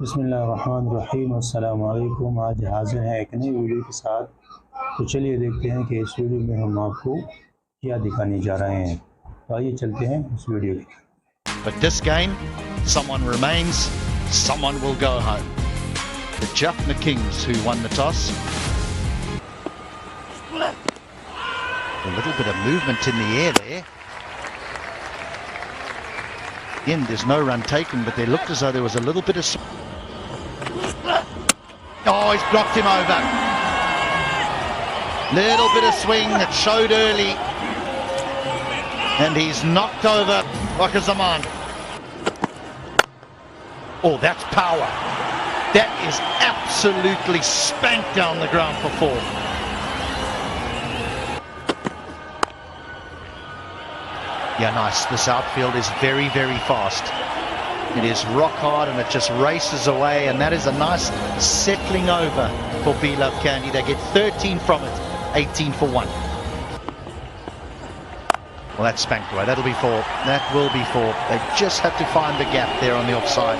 बिस्मिल्लाहिर्रहमानिर्रहीम अस्सलाम वालेकुम। आज हाजिर हैं एक नई वीडियो के साथ। तो चलिए देखते हैं कि इस वीडियो में हम आपको क्या दिखाने जा रहे हैं। तो आइए चलते हैं इस वीडियो की। But this game, someone remains, someone will go home. The Jaffna Kings who won the toss. A little bit of movement in the air there. Again, there's no run taken, but there looked as though there was a little bit of... Oh, he's blocked him over. Little bit of swing that showed early. And he's knocked over Wakazaman. Oh, that's power. That is absolutely spanked down the ground for four. Yeah, nice. This outfield is very, very fast. It is rock hard and it just races away, and that is a nice settling over for B-Love Candy. They get 13 from it, 18 for 1. Well, that's spanked away. That'll be 4. That will be 4. They just have to find the gap there on the offside.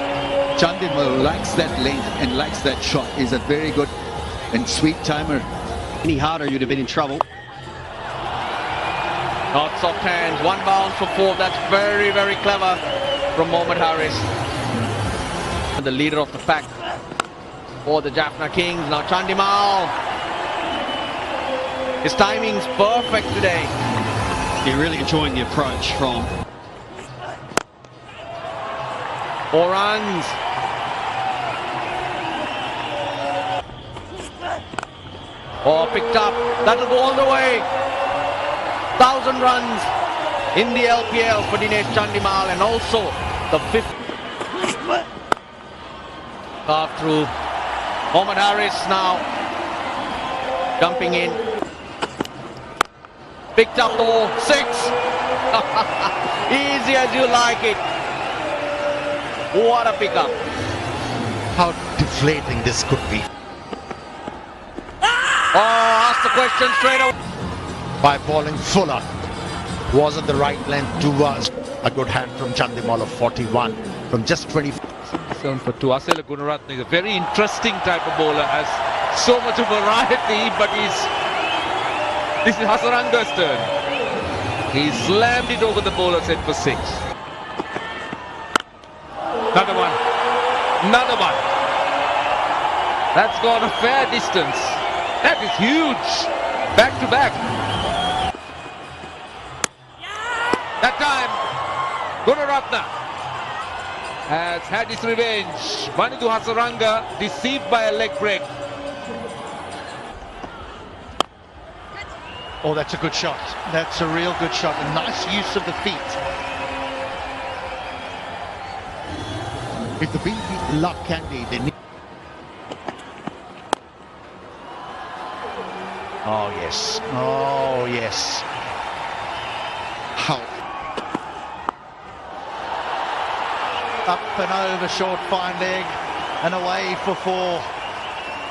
Chandimal likes that length and likes that shot. He's a very good and sweet timer. Any harder, you'd have been in trouble. Not soft hands, one bounce for 4. That's very, very clever from Mohammad Harris. The leader of the pack for the Jaffna Kings. Now Chandimal. His timing's perfect today. You're really enjoying the approach from 4 runs. Oh, picked up. That'll go all the way. 1,000 runs in the LPL for Dinesh Chandimal, and also the 5th carve through. Mohammad Harris now jumping in. Picked up though, 6. Easy as you like it. What a pickup. How deflating this could be. Oh, ask the question straight away. By bowling fuller. Wasn't the right length to us. A good hand from Chandimal of 41 from just 20. For Tuasela Gunaratne is a very interesting type of bowler, has so much of variety, but this is Hasaranga's turn. He slammed it over the bowler's head for 6. Another one. Another one. That's gone a fair distance. That is huge. Back to back. That time, Gunaratne has had his revenge. Manidu Hasaranga deceived by a leg break. Oh, that's a good shot. That's a real good shot. A nice use of the feet. If the BB luck candy, they need... Oh, yes. Oh, yes. How? Up and over, short, fine leg, and away for 4.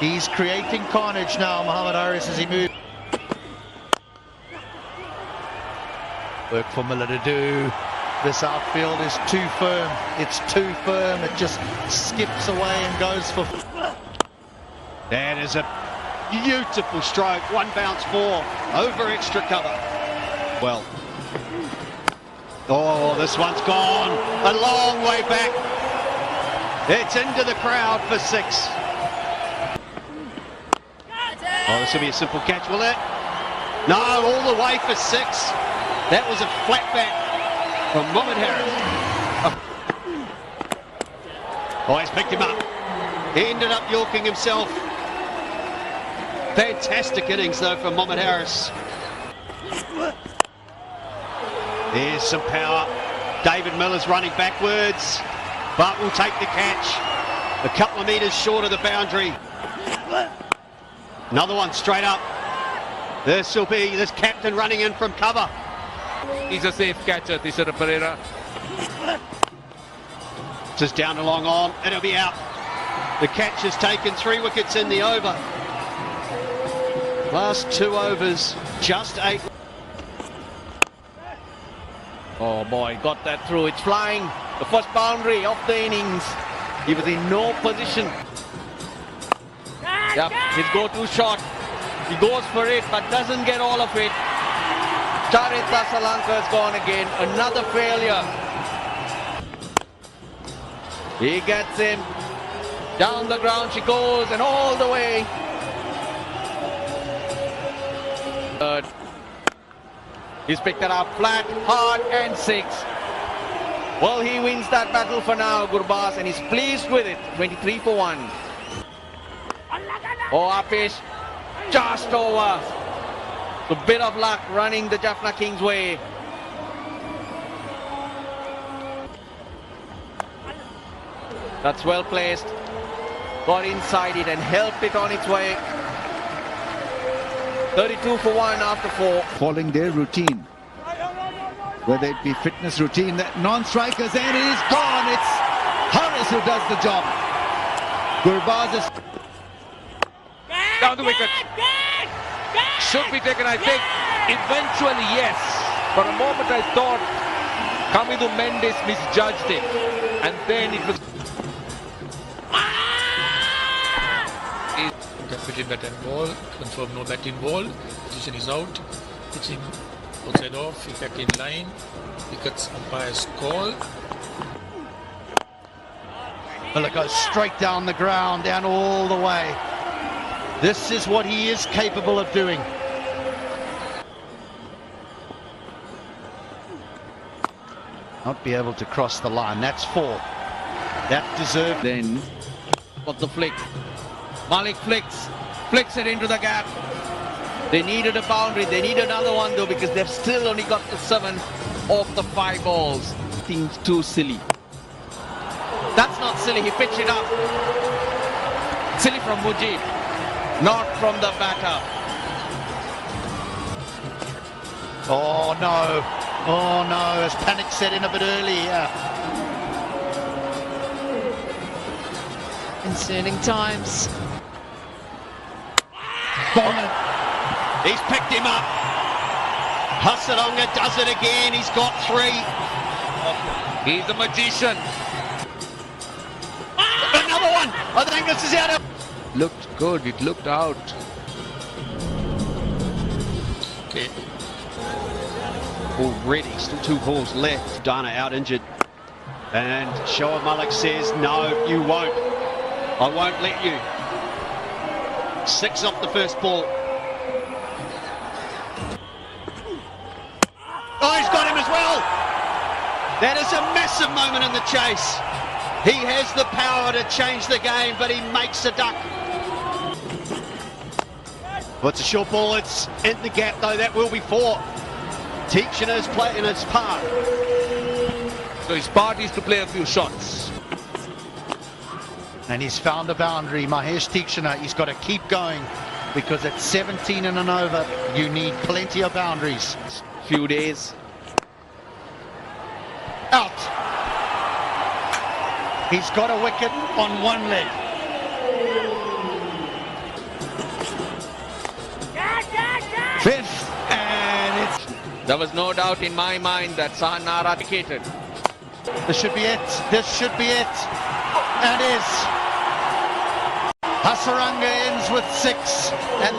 He's creating carnage now, Mohammad Harris, as he moves. Work for Miller to do. This outfield is too firm. It's too firm. It just skips away and goes for... that is a beautiful stroke. 1 bounce 4 over extra cover. Well. Oh, this one's gone a long way back. It's into the crowd for 6. Oh, this will be a simple catch, will it? No, all the way for 6. That was a flat back from Mohammad Harris. Oh, he's picked him up. He ended up yorking himself. Fantastic innings, though, from Mohammad Harris. There's some power. David Miller's running backwards, but will take the catch. A couple of metres short of the boundary. Another one straight up. This will be this captain running in from cover. He's a safe catcher, Tishara Pereira. Just down along on, and it'll be out. The catch has taken 3 wickets in the over. Last 2 overs, just 8. Oh boy, got that through. It's flying. The first boundary of the innings. He was in no position. Yep, his go-to shot. He goes for it, but doesn't get all of it. Charitha Salanka has gone again. Another failure. He gets him. Down the ground she goes, and all the way. Third. He's picked it up flat, hard, and 6. Well, he wins that battle for now, Gurbaz, and he's pleased with it. 23 for 1. Oh, Apish, just over. A bit of luck running the Jaffna Kings' way. That's well placed. Got inside it and helped it on its way. 32 for 1 after 4. Following their routine, whether it be fitness routine, non-strikers, and it is gone. It's Harris who does the job. Gurbaz is Down the wicket. Should be taken, I think. Eventually, yes. For a moment, I thought Kamidu Mendes misjudged it. And then it was... Interpreted bat and ball, confirm no bat in ball, position is out, pitching outside off, effect in line, wickets umpire's call. Well, it goes straight down the ground, down all the way. This is what he is capable of doing. Not be able to cross the line, that's 4. That deserved. Then, got the flick. Malik flicks it into the gap. They needed a boundary. They need another one though, because they've still only got the 7 off the 5 balls. Things too silly. That's not silly. He pitched it up. Silly from Mujib, not from the batter. Oh no, as panic set in a bit early here. Concerning times. He's picked him up. Hasaranga does it again. He's got 3. He's a magician. Another one. I think this is out. Looked good. It looked out. Okay. Already, still 2 balls left. Dana out injured. And Shoaib Malik says, no, you won't. I won't let you. 6 off the first ball. Oh, he's got him as well. That is a massive moment in the chase. He has the power to change the game, but he makes a duck. Well, it's a short ball. It's in the gap, though. That will be 4. Teachina's playing his part. So his part is to play a few shots. And he's found a boundary. Mahesh Teekshana, he's got to keep going, because at 17 and an over, you need plenty of boundaries. Few days. Out. He's got a wicket on 1 leg. Fifth, and it's... There was no doubt in my mind that Sahanara indicated. This should be it. This should be it. And is. Hasaranga ends with 6. And